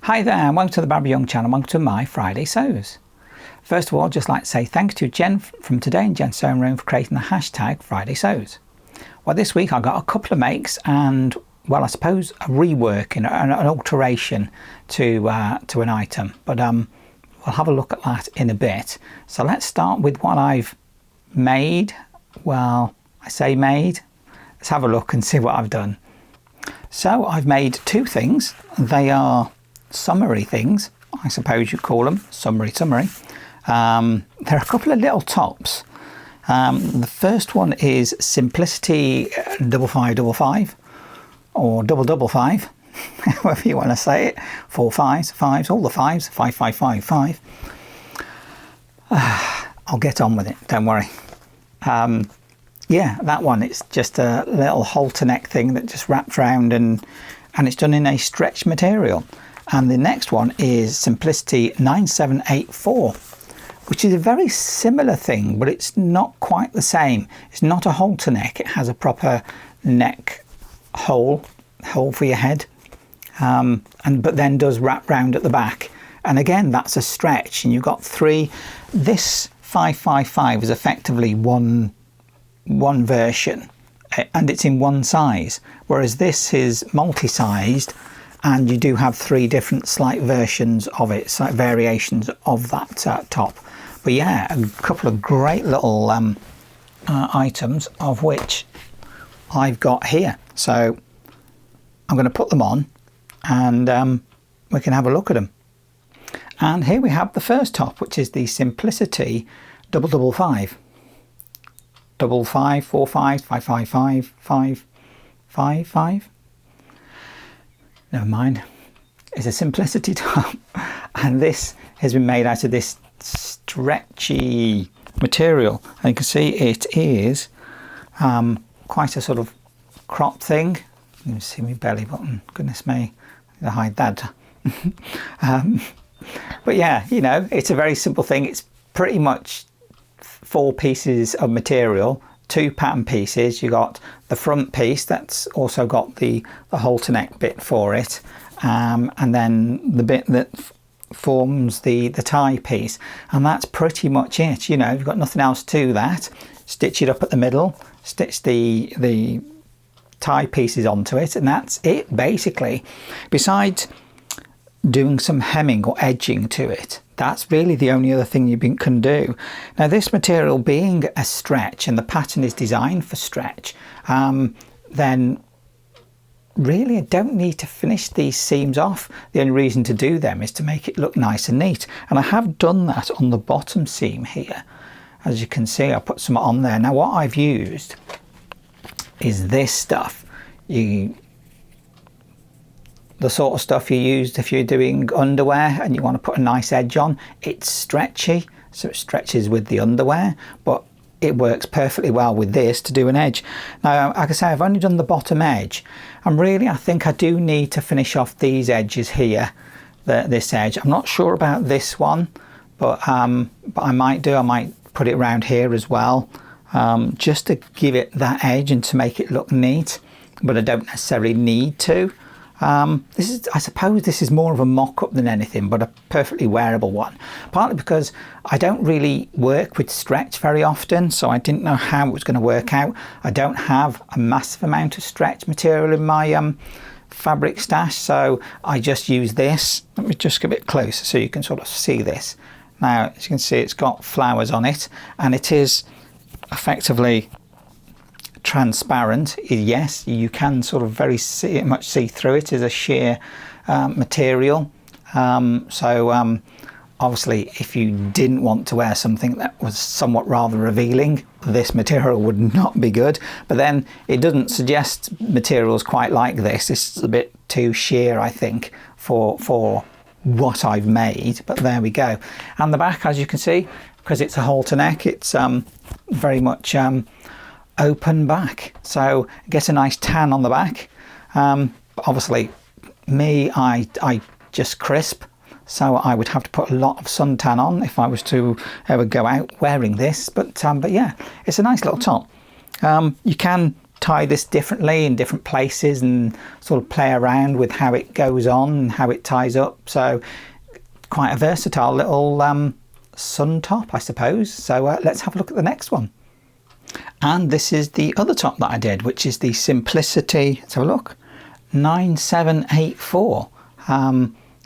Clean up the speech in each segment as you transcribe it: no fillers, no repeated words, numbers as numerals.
Hi there and welcome to the Barbara Young channel, welcome to my Friday Sews. First of all, I'd just like to say thanks to Jen from Today and Jen Sewing Room for creating the hashtag Friday Sews. Well, this week I got a couple of makes and, well, I suppose a rework and an alteration to an item, but we'll have a look at that in a bit. So let's start with what I've made. Well, I say made. Let's have a look and see what I've done. So I've made two things. They are summary things, I suppose you call them, summary. There are a couple of little tops. The first one is Simplicity 5555 or 555, however you want to say it. 4 fives, all the fives, 5555. I'll get on with it, don't worry. Yeah, that one, it's just a little halter neck thing that just wraps around and it's done in a stretch material. And the next one is Simplicity 9784, which is a very similar thing, but it's not quite the same. It's not a halter neck, it has a proper neck hole for your head, but then does wrap round at the back. And again, that's a stretch, and you've got three. This 555 is effectively one version, and it's in one size, whereas this is multi-sized, and you do have three different slight versions of it, slight variations of that top. But yeah, a couple of great little items, of which I've got here. So I'm going to put them on and we can have a look at them. And here we have the first top, which is the Simplicity 555. 55, 45, 555, 555. Never mind. It's a Simplicity top, and this has been made out of this stretchy material. And you can see it is quite a sort of crop thing. You can see my belly button. Goodness me, I need to hide that. But yeah, you know, it's a very simple thing. It's pretty much 4 pieces of material, 2 pattern pieces. You got the front piece that's also got the halter neck bit for it, and then the bit that forms the tie piece, and that's pretty much it. You know, you've got nothing else to that. Stitch it up at the middle, stitch the tie pieces onto it, and that's it basically. Besides doing some hemming or edging to it, that's really the only other thing you can do. Now, this material being a stretch and the pattern is designed for stretch, then really I don't need to finish these seams off. The only reason to do them is to make it look nice and neat, and I have done that on the bottom seam here. As you can see, I put some on there. Now what I've used is this stuff. The sort of stuff you used if you're doing underwear and you want to put a nice edge on. It's stretchy, so it stretches with the underwear, but it works perfectly well with this to do an edge. Now, like I say, I've only done the bottom edge, and really I think I do need to finish off these edges here, this edge. I'm not sure about this one, but I might do. I might put it around here as well, just to give it that edge and to make it look neat, but I don't necessarily need to. I suppose this is more of a mock-up than anything, but a perfectly wearable one, partly because I don't really work with stretch very often, so I didn't know how it was going to work out. I don't have a massive amount of stretch material in my fabric stash, so I just use this. Let me just get a bit closer so you can sort of see this. Now, as you can see, it's got flowers on it, and it is effectively transparent. Yes, you can sort of very much see through it as a sheer material. Obviously, if you didn't want to wear something that was somewhat rather revealing, this material would not be good. But then it doesn't suggest materials quite like this. This is a bit too sheer, I think, for what I've made. But there we go. And the back, as you can see, because it's a halter neck, it's very much open back, so get a nice tan on the back. Obviously me, I just crisp, so I would have to put a lot of suntan on if I was to ever go out wearing this, but yeah, it's a nice little top. You can tie this differently in different places and sort of play around with how it goes on and how it ties up. So quite a versatile little sun top, I suppose. So let's have a look at the next one. And this is the other top that I did, which is the Simplicity, let's have a look, 9784,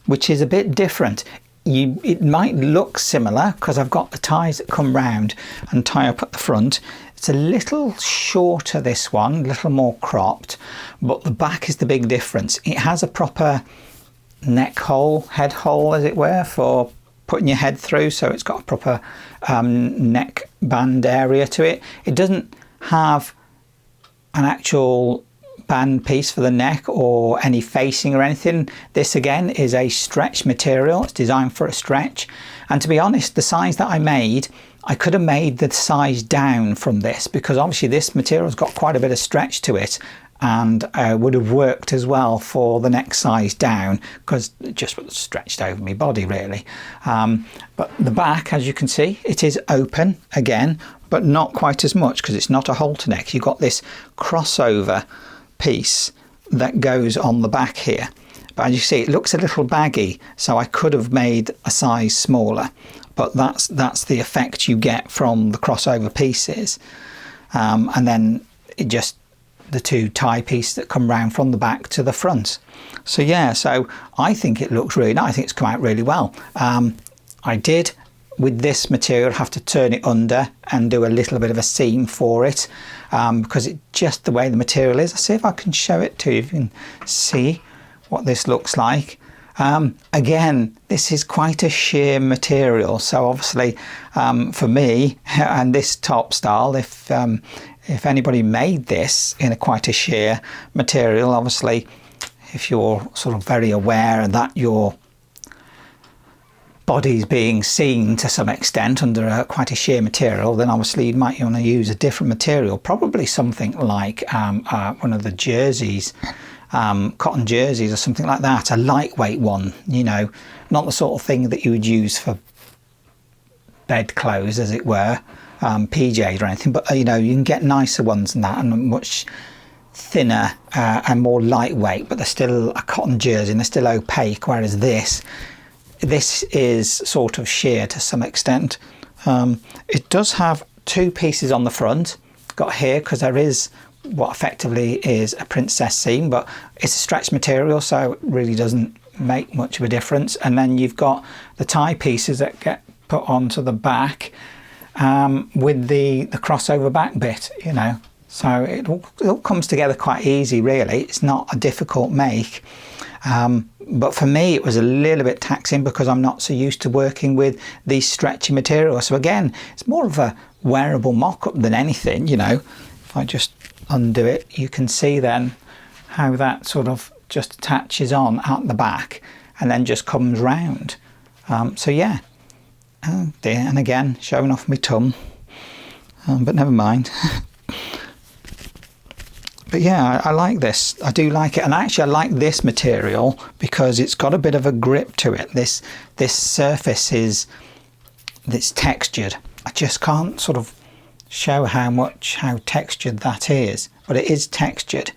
which is a bit different. It might look similar because I've got the ties that come round and tie up at the front. It's a little shorter, this one, a little more cropped, but the back is the big difference. It has a proper neck hole, head hole as it were, for putting your head through, so it's got a proper neck band area to it. It doesn't have an actual band piece for the neck or any facing or anything. This again is a stretch material. It's designed for a stretch, and to be honest, the size that I made, I could have made the size down from this, because obviously this material's got quite a bit of stretch to it, and would have worked as well for the next size down, because it just was stretched over my body really. But the back, as you can see, it is open again, but not quite as much because it's not a halter neck. You've got this crossover piece that goes on the back here, but as you see, it looks a little baggy, so I could have made a size smaller, but that's the effect you get from the crossover pieces. And then it just the two tie pieces that come round from the back to the front. So yeah, so I think it looks really nice. I think it's come out really well. I did, with this material, have to turn it under and do a little bit of a seam for it, because it just the way the material is. I'll see if I can show it to you, if you can see what this looks like. Again, this is quite a sheer material, so obviously for me and this top style, if anybody made this in quite a sheer material, obviously if you're sort of very aware that your body's being seen to some extent under quite a sheer material, then obviously you might want to use a different material, probably something like one of the jerseys, cotton jerseys or something like that, a lightweight one, you know, not the sort of thing that you would use for bed clothes as it were, PJs or anything, but you know, you can get nicer ones than that and much thinner and more lightweight, but they're still a cotton jersey and they're still opaque, whereas this is sort of sheer to some extent. It does have two pieces on the front, got here, because there is what effectively is a princess seam, but it's a stretch material, so it really doesn't make much of a difference. And then you've got the tie pieces that get put onto the back with the crossover back bit, you know, so it all comes together quite easy really. It's not a difficult make, but for me it was a little bit taxing because I'm not so used to working with these stretchy materials. So again, it's more of a wearable mock-up than anything, you know. If I just undo it, you can see then how that sort of just attaches on at the back and then just comes round. So yeah. Oh dear, and again showing off my tum, but never mind. But yeah, I like this. I do like it, and actually I like this material because it's got a bit of a grip to it. This surface it's textured. I just can't sort of show how textured that is, but it is textured.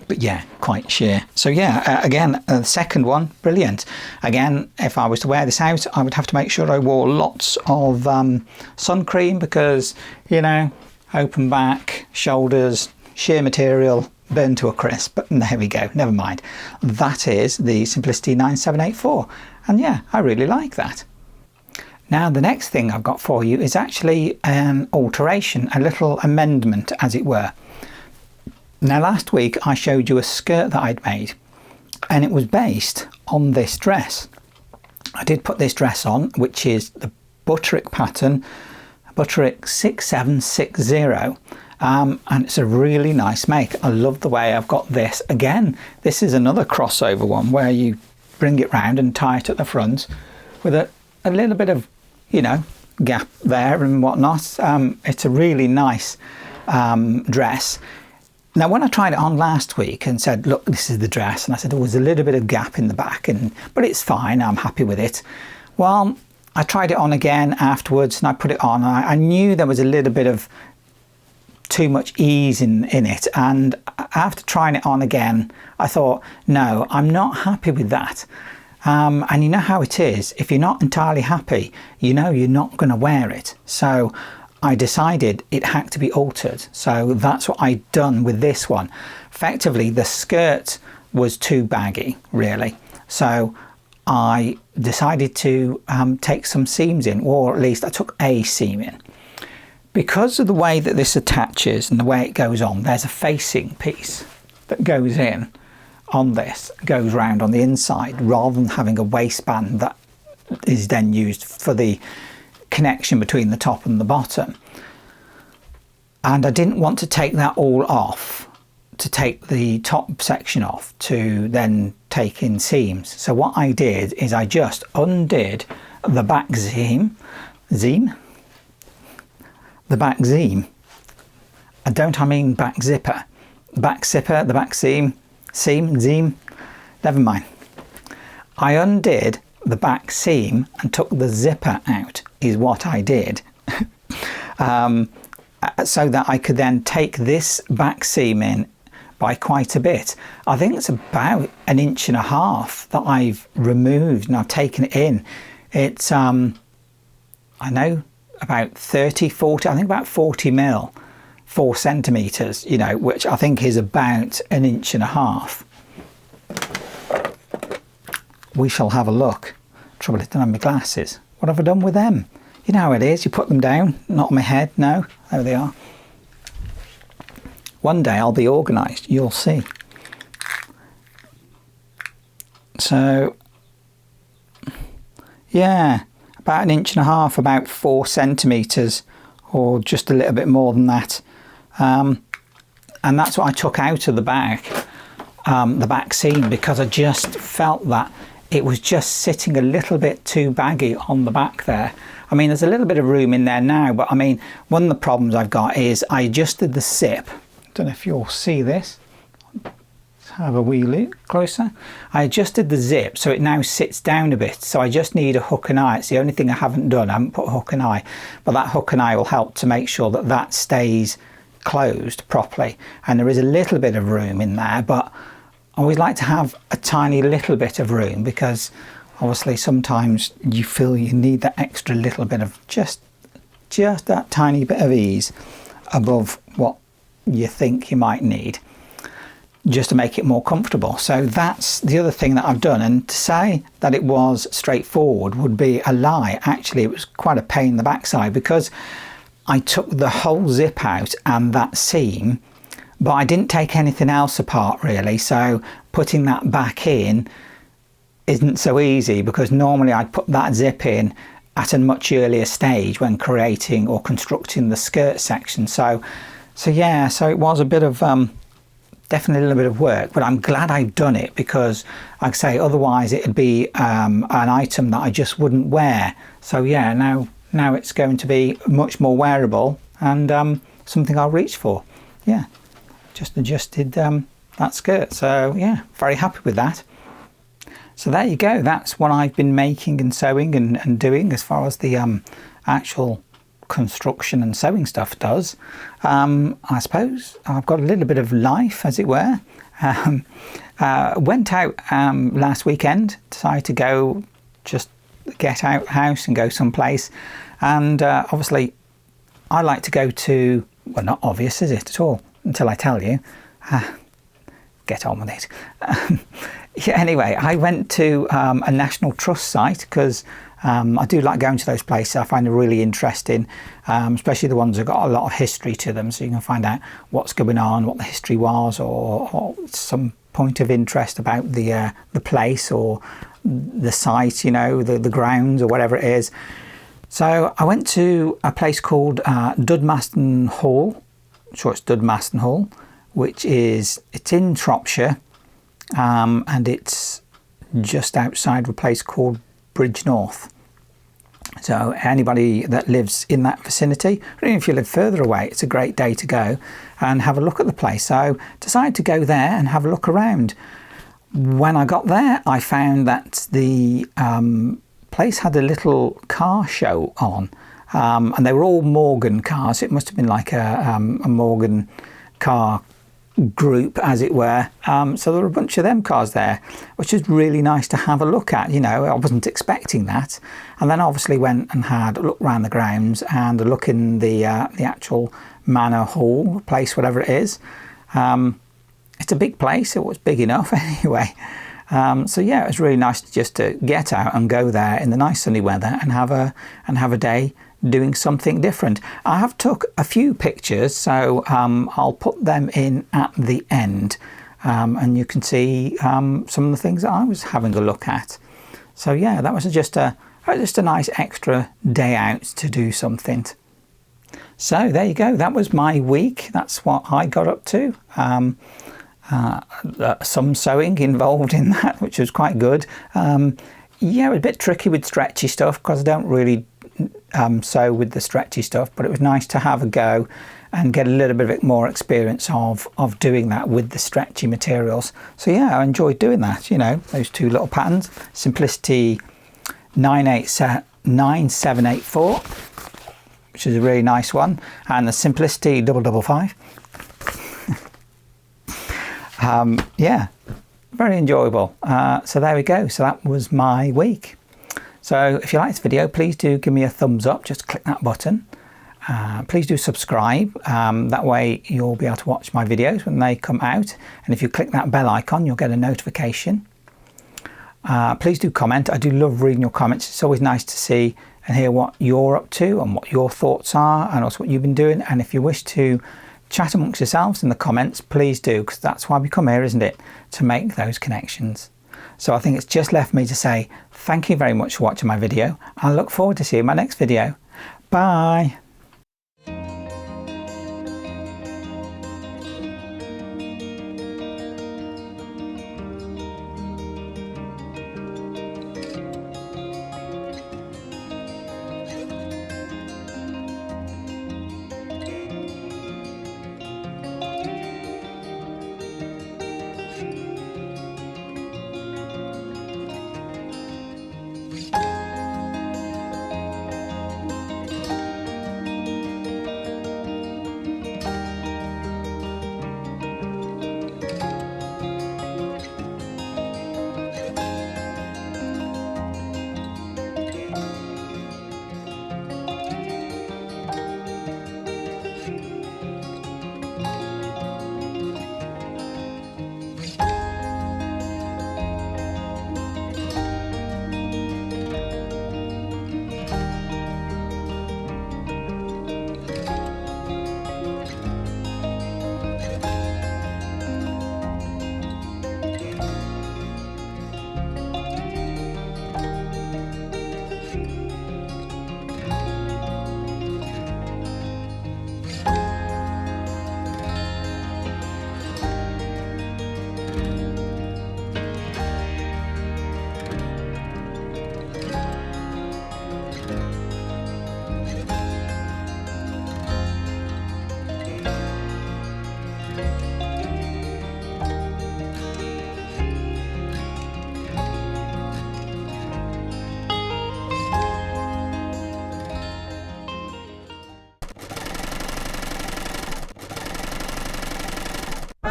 But yeah, quite sheer. So yeah, again, the second one, brilliant. Again, if I was to wear this out, I would have to make sure I wore lots of sun cream because, you know, open back, shoulders, sheer material, burn to a crisp. But there we go, never mind. That is the Simplicity 9784. And yeah, I really like that. Now the next thing I've got for you is actually an alteration, a little amendment as it were. Now last week I showed you a skirt that I'd made and it was based on this dress. I did put this dress on, which is the Butterick pattern, Butterick 6760, and it's a really nice make. I love the way I've got this. Again, this is another crossover one where you bring it round and tie it at the front with a little bit of, you know, gap there and whatnot. It's a really nice dress. Now when I tried it on last week and said, look, this is the dress, and I said there was a little bit of gap in the back, but it's fine, I'm happy with it. Well, I tried it on again afterwards and I put it on and I knew there was a little bit of too much ease in it, and after trying it on again I thought, no, I'm not happy with that. And you know how it is, if you're not entirely happy, you know you're not going to wear it. So I decided it had to be altered, so that's what I'd done with this one. Effectively the skirt was too baggy really, so I decided to take some seams in, or at least I took a seam in. Because of the way that this attaches and the way it goes on, there's a facing piece that goes in on this, goes round on the inside, rather than having a waistband that is then used for the connection between the top and the bottom. And I didn't want to take that all off, to take the top section off to then take in seams. So what I did is I just undid the back seam. I mean back zipper, back zipper, the back seam, never mind. I undid the back seam and took the zipper out is what I did. So that I could then take this back seam in by quite a bit. I think it's about 1.5 inches that I've removed and I've taken it in. It's I know about 30, 40, I think about 40 mil, 4 centimeters, you know, which I think is about 1.5 inches. We shall have a look. Trouble is, I don't have my glasses. What have I done with them? You know how it is, you put them down, not on my head, no, there they are. One day I'll be organised, you'll see. So, yeah, about 1.5 inches, about 4 centimetres, or just a little bit more than that. And that's what I took out of the back seam, because I just felt that it was just sitting a little bit too baggy on the back there. I mean, there's a little bit of room in there now, but I mean, one of the problems I've got is I adjusted the zip. Don't know if you'll see this. Let's have a wee look closer. I adjusted the zip so it now sits down a bit, so I just need a hook and eye. It's the only thing I haven't done. I haven't put a hook and eye, but that hook and eye will help to make sure that that stays closed properly. And there is a little bit of room in there, but I always like to have a tiny little bit of room, because obviously sometimes you feel you need that extra little bit of just that tiny bit of ease above what you think you might need, just to make it more comfortable. So that's the other thing that I've done, and to say that it was straightforward would be a lie. Actually, it was quite a pain in the backside, because I took the whole zip out and that seam, but I didn't take anything else apart really, so putting that back in isn't so easy, because normally I'd put that zip in at a much earlier stage when creating or constructing the skirt section. So yeah, so it was a bit of definitely a little bit of work, but I'm glad I've done it, because like I say, otherwise it'd be an item that I just wouldn't wear. So yeah, now it's going to be much more wearable, and something I'll reach for. Yeah, just adjusted that skirt, so yeah, very happy with that. So there you go, that's what I've been making and sewing and doing as far as the actual construction and sewing stuff does. I suppose I've got a little bit of life, as it were. Went out last weekend, decided to go just get out the house and go someplace, and obviously I like to go to, well, not obvious is it at all until I tell you. Get on with it. Yeah, anyway, I went to a National Trust site, because I do like going to those places. I find them really interesting, especially the ones that have got a lot of history to them, so you can find out what's going on, what the history was, or some point of interest about the place or the site, you know, the grounds or whatever it is. So I went to a place called Dudmasten Hall. I'm sure it's Dudmasten Hall, which it's in Shropshire, and it's just outside of a place called Bridge North. So anybody that lives in that vicinity, or even if you live further away, it's a great day to go and have a look at the place. So decided to go there and have a look around. When I got there, I found that the place had a little car show on, and they were all Morgan cars. It must have been like a Morgan car group, as it were. So there were a bunch of them cars there, which was really nice to have a look at. You know, I wasn't expecting that. And then obviously went and had a look around the grounds and a look in the actual manor hall place, whatever it is. It's a big place. It was big enough anyway. So yeah, it was really nice just to get out and go there in the nice sunny weather and have a day doing something different. I have took a few pictures, so I'll put them in at the end, and you can see some of the things that I was having a look at. So yeah, that was just a nice extra day out to do something. So there you go. That was my week. That's what I got up to. Some sewing involved in that, which was quite good. Yeah, it was a bit tricky with stretchy stuff because I don't really sew with the stretchy stuff, but it was nice to have a go and get a little bit more experience of doing that with the stretchy materials. So yeah, I enjoyed doing that. You know, those two little patterns, Simplicity 9784, which is a really nice one, and the Simplicity 555. Yeah, very enjoyable. So there we go. So that was my week. So if you like this video, please do give me a thumbs up. Just click that button. Please do subscribe. That way you'll be able to watch my videos when they come out. And if you click that bell icon, you'll get a notification. Please do comment. I do love reading your comments. It's always nice to see and hear what you're up to and what your thoughts are and also what you've been doing. And if you wish to chat amongst yourselves in the comments, please do, because that's why we come here, isn't it? To make those connections. So I think it's just left me to say thank you very much for watching my video. I look forward to seeing my next video. Bye.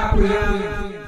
Bye.